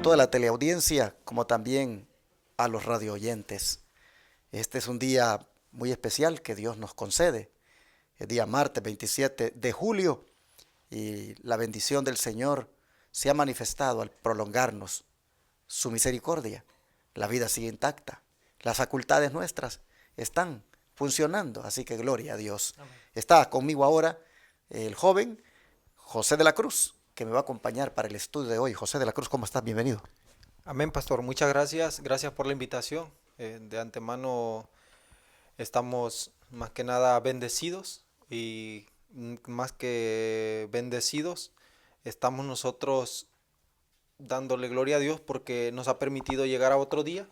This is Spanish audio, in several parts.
toda la teleaudiencia, como también a los radioyentes. Este es un día muy especial que Dios nos concede. El día martes 27 de julio y la bendición del Señor se ha manifestado al prolongarnos su misericordia. La vida sigue intacta. Las facultades nuestras están funcionando, así que gloria a Dios. Amén. Está conmigo ahora el joven José de la Cruz, que me va a acompañar para el estudio de hoy. José de la Cruz, ¿cómo estás? Bienvenido. Amén, pastor. Muchas gracias. Gracias por la invitación. De antemano estamos más que nada bendecidos y más que bendecidos, estamos nosotros dándole gloria a Dios porque nos ha permitido llegar a otro día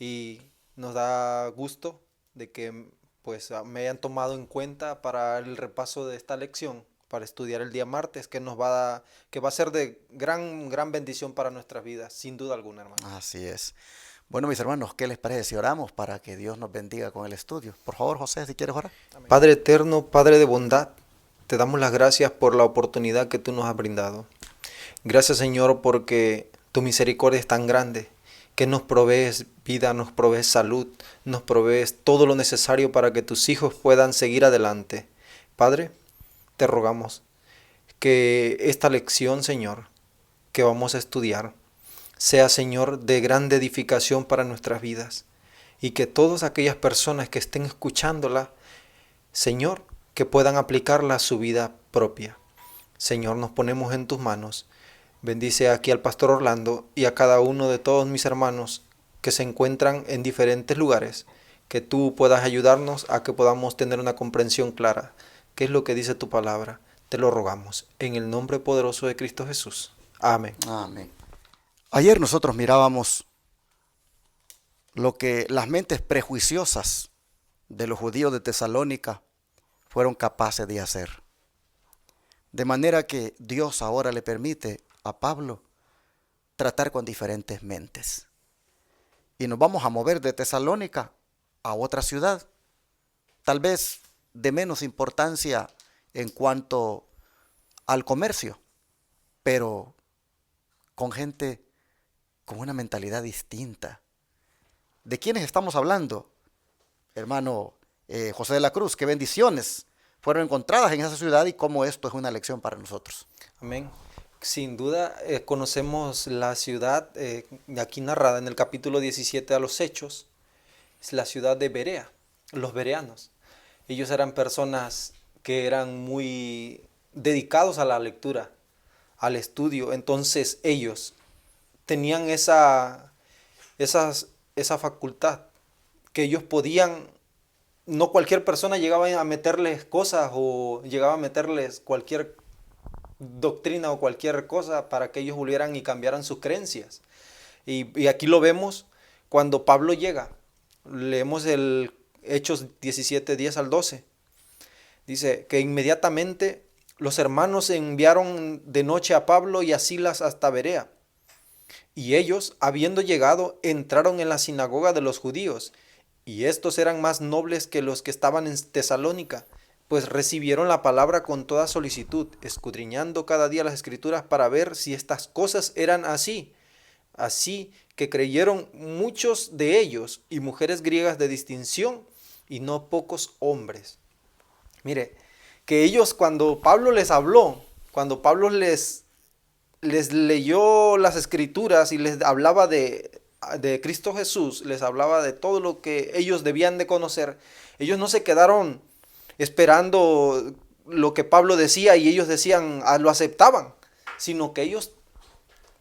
y nos da gusto de que pues me hayan tomado en cuenta para el repaso de esta lección, para estudiar el día martes, que va a ser de gran bendición para nuestras vidas, sin duda alguna, hermano. Así es. Bueno, mis hermanos, ¿qué les parece si oramos para que Dios nos bendiga con el estudio? Por favor, José, si quieres orar. Amén. Padre eterno, Padre de bondad, te damos las gracias por la oportunidad que tú nos has brindado. Gracias, Señor, porque tu misericordia es tan grande que nos provees vida, nos provees salud, nos provees todo lo necesario para que tus hijos puedan seguir adelante. Padre, te rogamos que esta lección, Señor, que vamos a estudiar, sea, Señor, de grande edificación para nuestras vidas y que todas aquellas personas que estén escuchándola, Señor, que puedan aplicarla a su vida propia. Señor, nos ponemos en tus manos. Bendice aquí al pastor Orlando y a cada uno de todos mis hermanos que se encuentran en diferentes lugares, que tú puedas ayudarnos a que podamos tener una comprensión clara. ¿Qué es lo que dice tu palabra? Te lo rogamos, en el nombre poderoso de Cristo Jesús. Amén. Amén. Ayer nosotros mirábamos lo que las mentes prejuiciosas de los judíos de Tesalónica fueron capaces de hacer. De manera que Dios ahora le permite a Pablo tratar con diferentes mentes. Y nos vamos a mover de Tesalónica a otra ciudad, tal vez de menos importancia en cuanto al comercio, pero con gente con una mentalidad distinta. ¿De quiénes estamos hablando, hermano José de la Cruz? ¿Qué bendiciones fueron encontradas en esa ciudad y cómo esto es una lección para nosotros? Amén. Sin duda conocemos la ciudad aquí narrada en el capítulo 17 a los Hechos, es la ciudad de Berea, los bereanos. Ellos eran personas que eran muy dedicados a la lectura, al estudio, entonces ellos tenían esa facultad que ellos podían, no cualquier persona llegaba a meterles cosas o llegaba a meterles cualquier doctrina o cualquier cosa para que ellos volvieran y cambiaran sus creencias. Y aquí lo vemos cuando Pablo llega. Leemos el Hechos 17, 10 al 12. Dice que inmediatamente los hermanos enviaron de noche a Pablo y a Silas hasta Berea. Y ellos, habiendo llegado, entraron en la sinagoga de los judíos. Y estos eran más nobles que los que estaban en Tesalónica, pues recibieron la palabra con toda solicitud, escudriñando cada día las escrituras para ver si estas cosas eran así. Así que creyeron muchos de ellos y mujeres griegas de distinción y no pocos hombres. Mire, que ellos cuando Pablo les habló, cuando Pablo les leyó las escrituras y les hablaba de Cristo Jesús, les hablaba de todo lo que ellos debían de conocer, ellos no se quedaron esperando lo que Pablo decía y ellos decían, lo aceptaban, sino que ellos,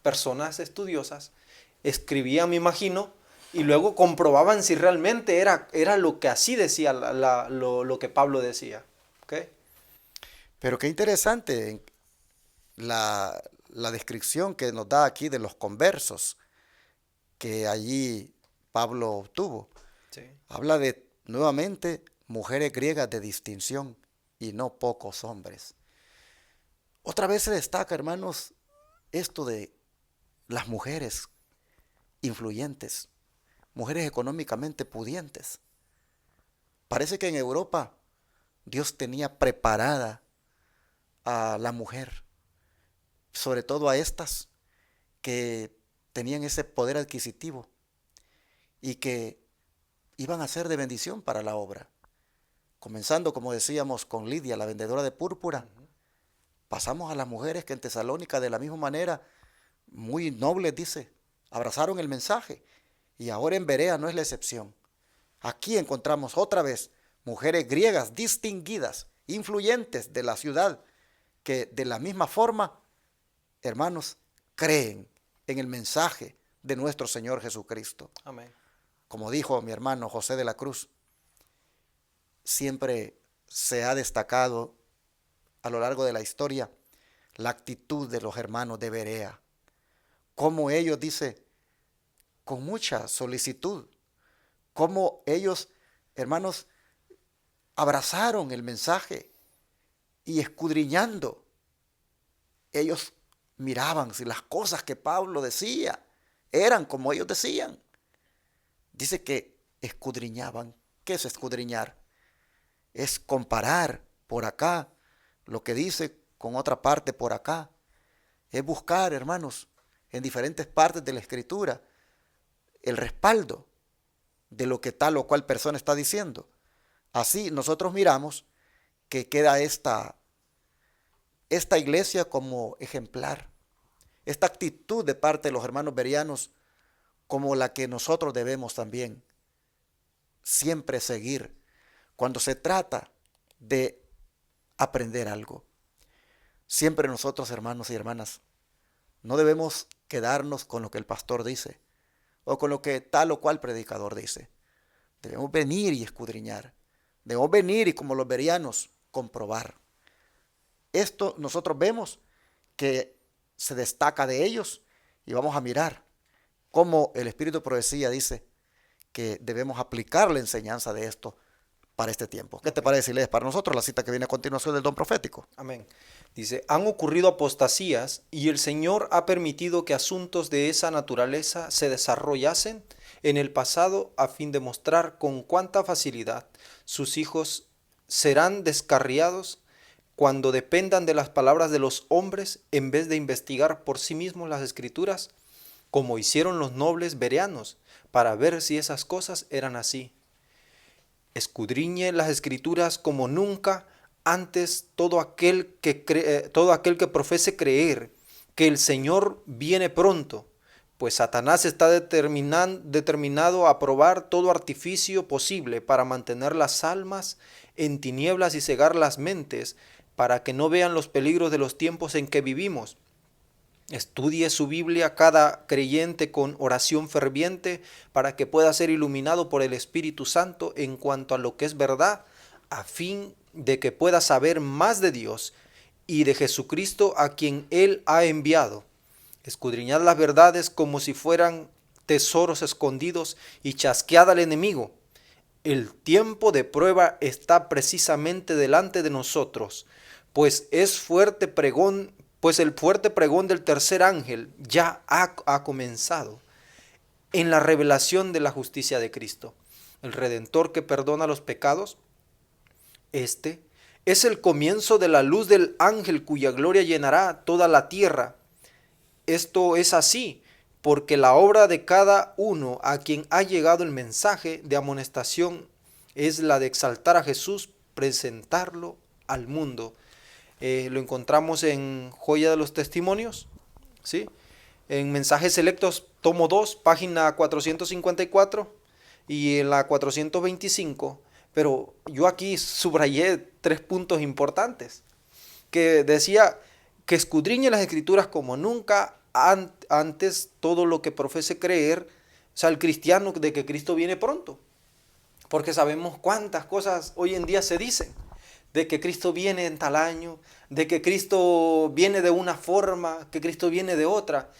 personas estudiosas, escribían, me imagino, y luego comprobaban si realmente era lo que así decía, lo que Pablo decía. ¿Okay? Pero qué interesante la descripción que nos da aquí de los conversos que allí Pablo obtuvo. Sí. Habla de, nuevamente, mujeres griegas de distinción y no pocos hombres. Otra vez se destaca, hermanos, esto de las mujeres influyentes, mujeres económicamente pudientes. Parece que en Europa Dios tenía preparada a la mujer, sobre todo a estas que tenían ese poder adquisitivo y que iban a ser de bendición para la obra. Comenzando, como decíamos, con Lidia, la vendedora de púrpura. Pasamos a las mujeres que en Tesalónica, de la misma manera, muy nobles, dice, abrazaron el mensaje. Y ahora en Berea no es la excepción. Aquí encontramos otra vez mujeres griegas distinguidas, influyentes de la ciudad, que de la misma forma, hermanos, creen en el mensaje de nuestro Señor Jesucristo. Amén. Como dijo mi hermano José de la Cruz, siempre se ha destacado a lo largo de la historia la actitud de los hermanos de Berea. Como ellos, dice, con mucha solicitud, como ellos, hermanos, abrazaron el mensaje y escudriñando, ellos miraban si las cosas que Pablo decía eran como ellos decían. Dice que escudriñaban. ¿Qué es escudriñar? Es comparar por acá lo que dice con otra parte por acá. Es buscar, hermanos, en diferentes partes de la Escritura el respaldo de lo que tal o cual persona está diciendo. Así nosotros miramos que queda esta iglesia como ejemplar. Esta actitud de parte de los hermanos bereanos como la que nosotros debemos también siempre seguir cuando se trata de aprender algo. Siempre nosotros, hermanos y hermanas, no debemos quedarnos con lo que el pastor dice o con lo que tal o cual predicador dice. Debemos venir y escudriñar. Debemos venir y, como los bereanos, comprobar. Esto nosotros vemos que se destaca de ellos y vamos a mirar cómo el Espíritu de Profecía dice que debemos aplicar la enseñanza de esto para este tiempo. ¿Qué te parece si lees para nosotros la cita que viene a continuación del don profético? Amén. Dice, han ocurrido apostasías y el Señor ha permitido que asuntos de esa naturaleza se desarrollasen en el pasado a fin de mostrar con cuánta facilidad sus hijos serán descarriados cuando dependan de las palabras de los hombres en vez de investigar por sí mismos las Escrituras, como hicieron los nobles bereanos, para ver si esas cosas eran así. Escudriñe las Escrituras como nunca antes todo aquel que profese creer que el Señor viene pronto, pues Satanás está determinado a probar todo artificio posible para mantener las almas en tinieblas y cegar las mentes, para que no vean los peligros de los tiempos en que vivimos. Estudie su Biblia cada creyente con oración ferviente para que pueda ser iluminado por el Espíritu Santo en cuanto a lo que es verdad, a fin de que pueda saber más de Dios y de Jesucristo a quien Él ha enviado. Escudriñad las verdades como si fueran tesoros escondidos y chasquead al enemigo. El tiempo de prueba está precisamente delante de nosotros, pues el fuerte pregón del tercer ángel ya ha comenzado en la revelación de la justicia de Cristo, el Redentor que perdona los pecados. Este es el comienzo de la luz del ángel cuya gloria llenará toda la tierra. Esto es así porque la obra de cada uno a quien ha llegado el mensaje de amonestación es la de exaltar a Jesús, presentarlo al mundo. Lo encontramos en Joya de los Testimonios, ¿sí? En Mensajes Selectos, tomo 2, página 454 y en la 425, pero yo aquí subrayé 3 puntos importantes, que decía que escudriñe las Escrituras como nunca antes todo lo que profese creer, o sea, el cristiano, de que Cristo viene pronto, porque sabemos cuántas cosas hoy en día se dicen, de que Cristo viene en tal año, de que Cristo viene de una forma, que Cristo viene de otra.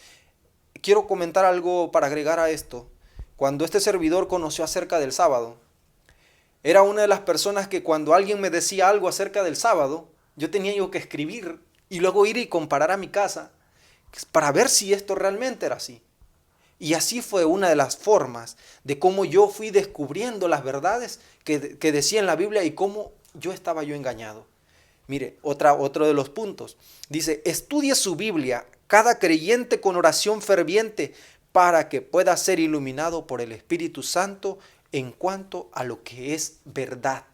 Quiero comentar algo para agregar a esto. Cuando este servidor conoció acerca del sábado, era una de las personas que cuando alguien me decía algo acerca del sábado, yo tenía que escribir y luego ir y comparar a mi casa para ver si esto realmente era así. Y así fue una de las formas de cómo yo fui descubriendo las verdades que decía en la Biblia y cómo yo estaba engañado. Mire, otro de los puntos. Dice, estudie su Biblia, cada creyente con oración ferviente, para que pueda ser iluminado por el Espíritu Santo en cuanto a lo que es verdad.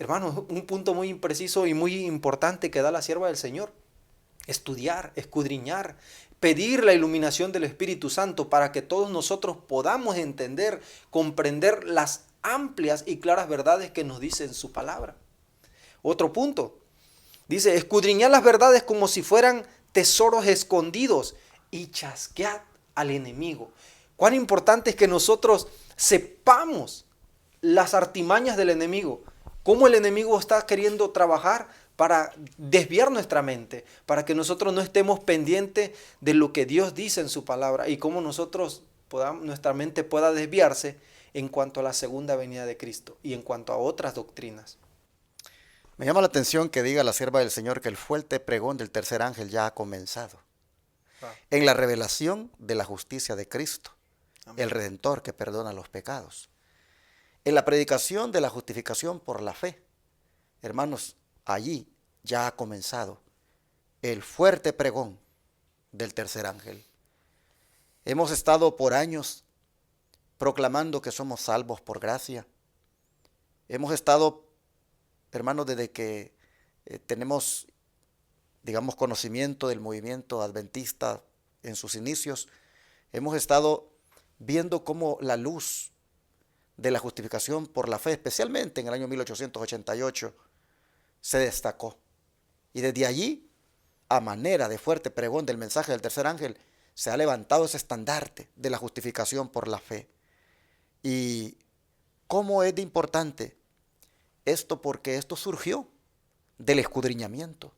Hermanos, un punto muy impreciso y muy importante que da la sierva del Señor. Estudiar, escudriñar, pedir la iluminación del Espíritu Santo para que todos nosotros podamos entender, comprender las amplias y claras verdades que nos dice en su palabra. Otro punto, dice, escudriñad las verdades como si fueran tesoros escondidos y chasquead al enemigo. Cuán importante es que nosotros sepamos las artimañas del enemigo, cómo el enemigo está queriendo trabajar para desviar nuestra mente, para que nosotros no estemos pendientes de lo que Dios dice en su palabra y cómo nuestra mente pueda desviarse en cuanto a la segunda venida de Cristo y en cuanto a otras doctrinas. Me llama la atención que diga la sierva del Señor que el fuerte pregón del tercer ángel ya ha comenzado. En la revelación de la justicia de Cristo, Amén. el Redentor que perdona los pecados. En la predicación de la justificación por la fe. Hermanos, allí ya ha comenzado el fuerte pregón del tercer ángel. Hemos estado por años proclamando que somos salvos por gracia. Hemos estado, hermanos, desde que tenemos, digamos, conocimiento del movimiento adventista en sus inicios, hemos estado viendo cómo la luz de la justificación por la fe, especialmente en el año 1888, se destacó. Y desde allí, a manera de fuerte pregón del mensaje del tercer ángel, se ha levantado ese estandarte de la justificación por la fe. Y cómo es de importante esto, porque esto surgió del escudriñamiento.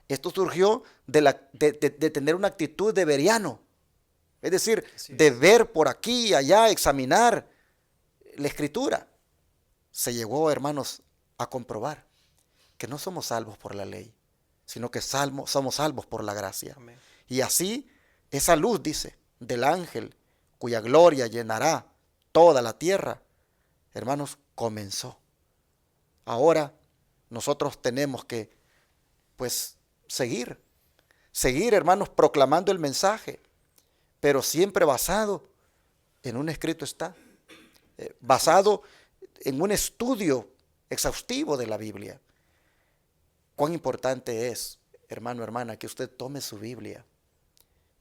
Esto surgió de tener una actitud de veriano. Es decir, de ver por aquí y allá, examinar la Escritura. Se llegó, hermanos, a comprobar que no somos salvos por la ley, sino que somos salvos por la gracia. Amén. Y así, esa luz, dice, del ángel, cuya gloria llenará toda la tierra, hermanos, comenzó. Ahora nosotros tenemos que, pues, seguir, hermanos, proclamando el mensaje, pero siempre basado en un escrito está, basado en un estudio exhaustivo de la Biblia. Cuán importante es, hermano, hermana, que usted tome su Biblia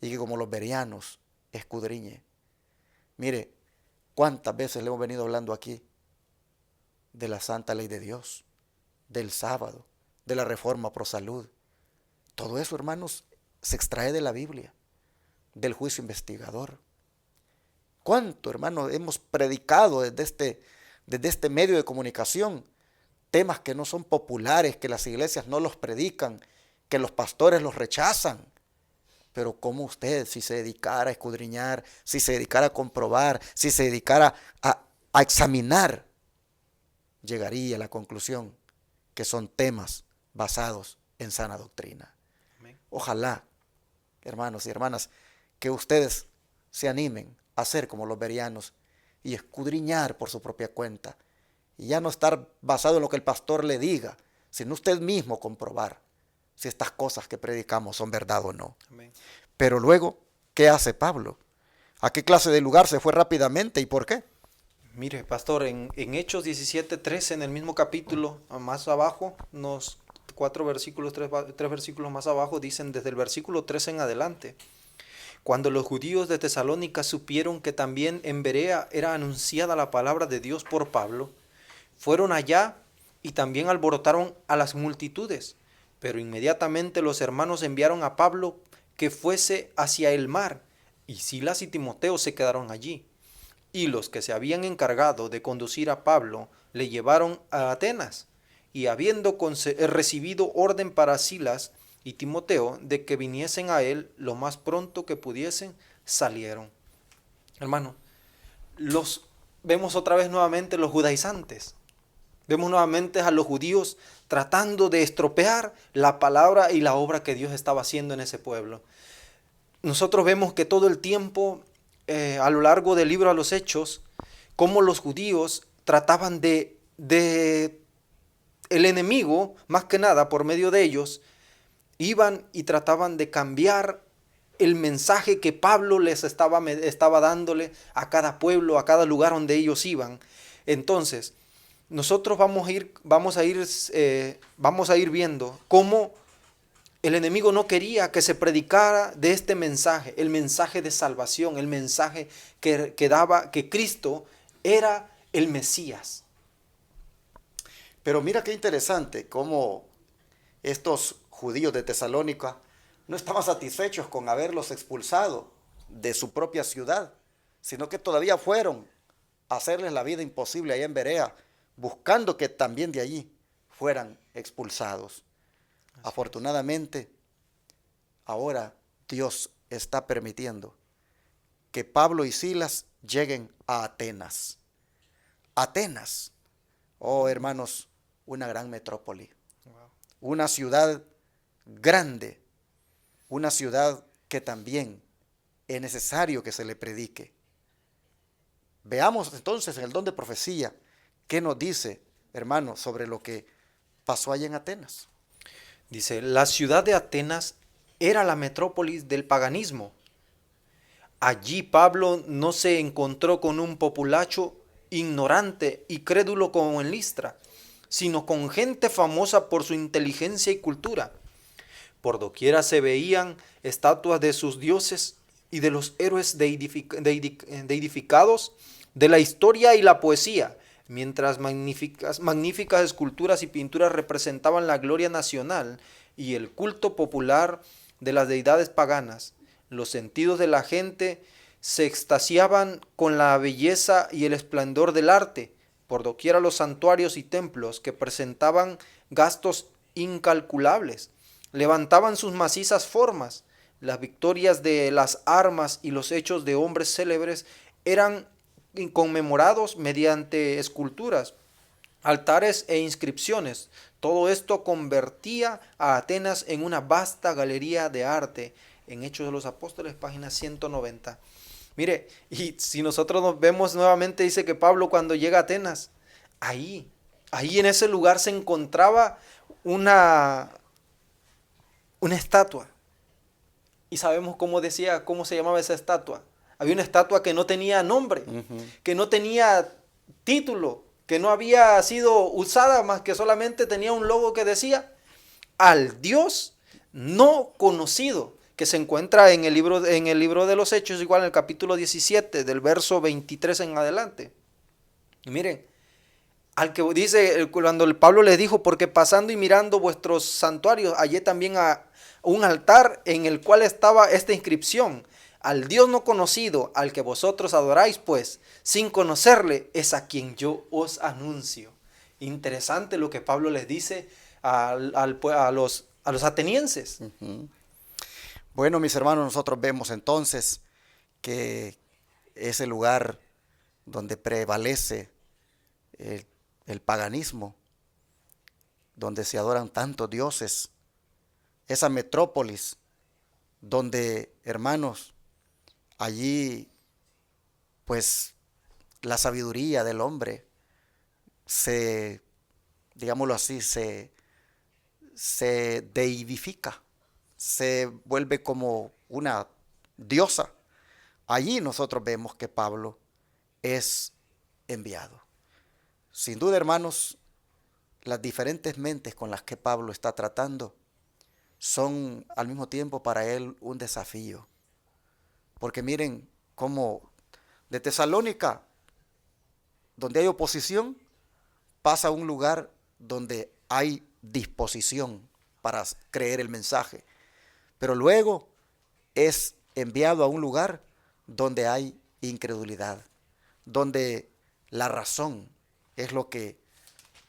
y que como los bereanos escudriñe. Mire, cuántas veces le hemos venido hablando aquí de la santa ley de Dios, del sábado, de la reforma pro salud. Todo eso, hermanos, se extrae de la Biblia, del juicio investigador. ¿Cuánto, hermano, hemos predicado desde este medio de comunicación? Temas que no son populares, que las iglesias no los predican, que los pastores los rechazan. Pero cómo usted, si se dedicara a escudriñar, si se dedicara a comprobar, si se dedicara a examinar, llegaría a la conclusión que son temas basados en sana doctrina. Amén. Ojalá, hermanos y hermanas, que ustedes se animen a ser como los bereanos y escudriñar por su propia cuenta. Y ya no estar basado en lo que el pastor le diga, sino usted mismo comprobar si estas cosas que predicamos son verdad o no. Amén. Pero luego, ¿qué hace Pablo? ¿A qué clase de lugar se fue rápidamente y por qué? Mire, pastor, en Hechos 17:13, en el mismo capítulo, más abajo, unos 4 versículos, 3 versículos más abajo, dicen desde el versículo 13 en adelante. Cuando los judíos de Tesalónica supieron que también en Berea era anunciada la palabra de Dios por Pablo, fueron allá y también alborotaron a las multitudes. Pero inmediatamente los hermanos enviaron a Pablo que fuese hacia el mar, y Silas y Timoteo se quedaron allí. Y los que se habían encargado de conducir a Pablo le llevaron a Atenas, y habiendo recibido orden para Silas y Timoteo de que viniesen a él lo más pronto que pudiesen, salieron. Hermano, vemos otra vez nuevamente los judaizantes. Vemos nuevamente a los judíos tratando de estropear la palabra y la obra que Dios estaba haciendo en ese pueblo. Nosotros vemos que todo el tiempo, a lo largo del libro de los Hechos, cómo los judíos trataban de el enemigo, más que nada por medio de ellos, iban y trataban de cambiar el mensaje que Pablo les estaba dándole a cada pueblo, a cada lugar donde ellos iban. Entonces, nosotros vamos a ir viendo cómo el enemigo no quería que se predicara de este mensaje, el mensaje de salvación, el mensaje que daba que Cristo era el Mesías. Pero mira qué interesante cómo estos judíos de Tesalónica no estaban satisfechos con haberlos expulsado de su propia ciudad, sino que todavía fueron a hacerles la vida imposible allá en Berea, buscando que también de allí fueran expulsados. Afortunadamente, ahora Dios está permitiendo que Pablo y Silas lleguen a Atenas. Atenas, oh hermanos, una gran metrópoli, una ciudad grande, una ciudad que también es necesario que se le predique. Veamos entonces en el don de profecía qué nos dice, hermanos, sobre lo que pasó allá en Atenas. Dice, la ciudad de Atenas era la metrópolis del paganismo. Allí Pablo no se encontró con un populacho ignorante y crédulo como en Listra, sino con gente famosa por su inteligencia y cultura. Por doquiera se veían estatuas de sus dioses y de los héroes deidificados de la historia y la poesía, mientras magníficas esculturas y pinturas representaban la gloria nacional y el culto popular de las deidades paganas. Los sentidos de la gente se extasiaban con la belleza y el esplendor del arte. Por doquiera los santuarios y templos que presentaban gastos incalculables, levantaban sus macizas formas. Las victorias de las armas y los hechos de hombres célebres eran conmemorados mediante esculturas, altares e inscripciones. Todo esto convertía a Atenas en una vasta galería de arte. En Hechos de los Apóstoles, página 190. Mire, y si nosotros nos vemos nuevamente, dice que Pablo cuando llega a Atenas, ahí en ese lugar se encontraba una estatua. Y sabemos cómo se llamaba esa estatua. Había una estatua que no tenía nombre, que no tenía título, que no había sido usada, más que solamente tenía un logo que decía al Dios no conocido, que se encuentra en el libro de los Hechos, igual en el capítulo 17, del verso 23 en adelante. Y miren, al que dice, cuando el Pablo les dijo, porque pasando y mirando vuestros santuarios, hallé también a un altar en el cual estaba esta inscripción: al Dios no conocido, al que vosotros adoráis, pues, sin conocerle, es a quien yo os anuncio. Interesante lo que Pablo les dice a los atenienses. Bueno, mis hermanos, nosotros vemos entonces que ese lugar donde prevalece el paganismo, donde se adoran tantos dioses, esa metrópolis donde, hermanos, allí pues la sabiduría del hombre digámoslo así, se deidifica, se vuelve como una diosa. Allí nosotros vemos que Pablo es enviado. Sin duda, hermanos, las diferentes mentes con las que Pablo está tratando son al mismo tiempo para él un desafío. Porque miren cómo de Tesalónica, donde hay oposición, pasa a un lugar donde hay disposición para creer el mensaje. Pero luego es enviado a un lugar donde hay incredulidad, donde la razón es lo que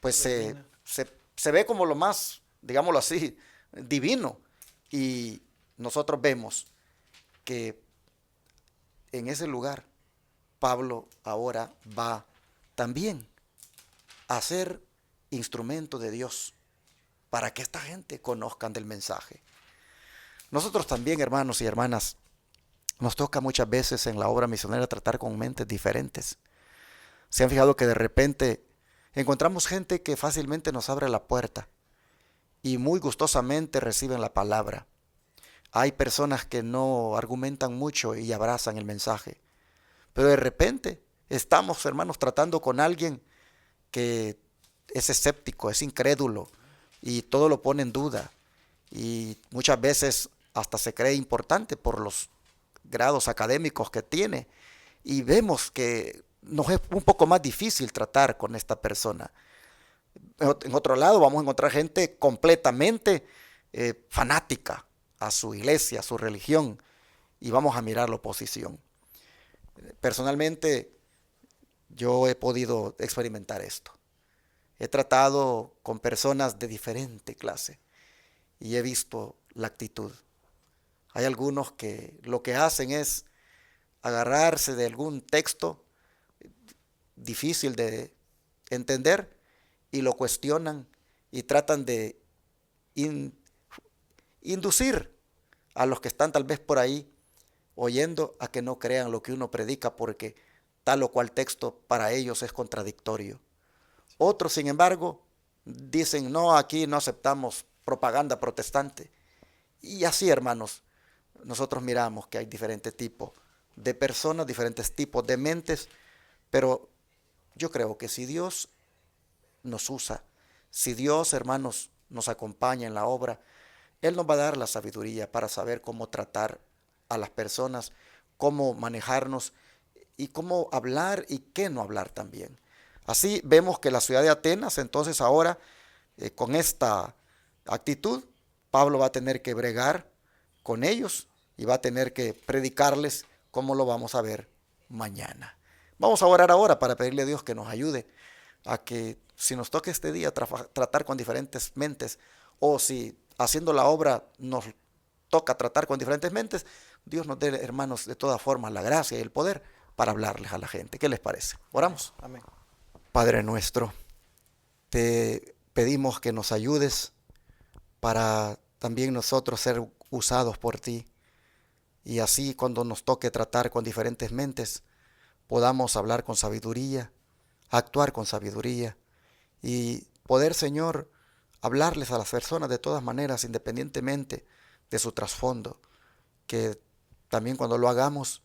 pues se ve como lo más, digámoslo así, divino. Y nosotros vemos que en ese lugar Pablo ahora va también a ser instrumento de Dios para que esta gente conozcan del mensaje. Nosotros también, hermanos y hermanas, nos toca muchas veces en la obra misionera tratar con mentes diferentes. ¿Se han fijado que de repente encontramos gente que fácilmente nos abre la puerta y muy gustosamente reciben la palabra? Hay personas que no argumentan mucho y abrazan el mensaje. Pero de repente estamos, hermanos, tratando con alguien que es escéptico, es incrédulo y todo lo pone en duda. Y muchas veces hasta se cree importante por los grados académicos que tiene. Y vemos que nos es un poco más difícil tratar con esta persona. En otro lado vamos a encontrar gente completamente fanática a su iglesia, a su religión, y vamos a mirar la oposición. Personalmente, yo he podido experimentar esto. He tratado con personas de diferente clase y he visto la actitud. Hay algunos que lo que hacen es agarrarse de algún texto difícil de entender y lo cuestionan y tratan de inducir a los que están tal vez por ahí oyendo a que no crean lo que uno predica porque tal o cual texto para ellos es contradictorio. Otros, sin embargo, dicen, no, aquí no aceptamos propaganda protestante. Y así, hermanos, nosotros miramos que hay diferentes tipos de personas, diferentes tipos de mentes, pero yo creo que si Dios nos usa, si Dios, hermanos, nos acompaña en la obra, Él nos va a dar la sabiduría para saber cómo tratar a las personas, cómo manejarnos y cómo hablar y qué no hablar también. Así vemos que la ciudad de Atenas, entonces ahora, con esta actitud, Pablo va a tener que bregar con ellos y va a tener que predicarles, como lo vamos a ver mañana. Vamos a orar ahora para pedirle a Dios que nos ayude a que si nos toca este día tratar con diferentes mentes, o si haciendo la obra nos toca tratar con diferentes mentes, Dios nos dé, hermanos, de todas formas la gracia y el poder para hablarles a la gente. ¿Qué les parece? Oramos. Amén. Padre nuestro, te pedimos que nos ayudes para también nosotros ser usados por ti, y así cuando nos toque tratar con diferentes mentes, podamos hablar con sabiduría, actuar con sabiduría y poder, Señor, hablarles a las personas de todas maneras, independientemente de su trasfondo, que también cuando lo hagamos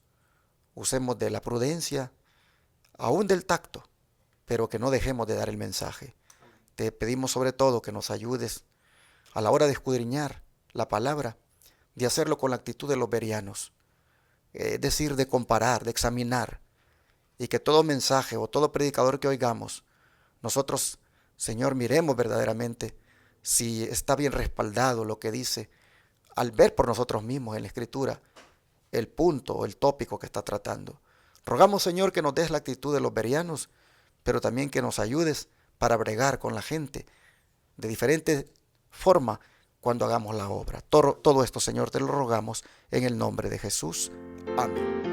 usemos de la prudencia, aún del tacto, pero que no dejemos de dar el mensaje. Te pedimos sobre todo que nos ayudes a la hora de escudriñar la palabra, de hacerlo con la actitud de los bereanos, es decir, de comparar, de examinar, y que todo mensaje o todo predicador que oigamos, nosotros, Señor, miremos verdaderamente si está bien respaldado lo que dice, al ver por nosotros mismos en la Escritura el punto o el tópico que está tratando. Rogamos, Señor, que nos des la actitud de los bereanos, pero también que nos ayudes para bregar con la gente de diferente forma cuando hagamos la obra. Todo esto, Señor, te lo rogamos en el nombre de Jesús. Amén.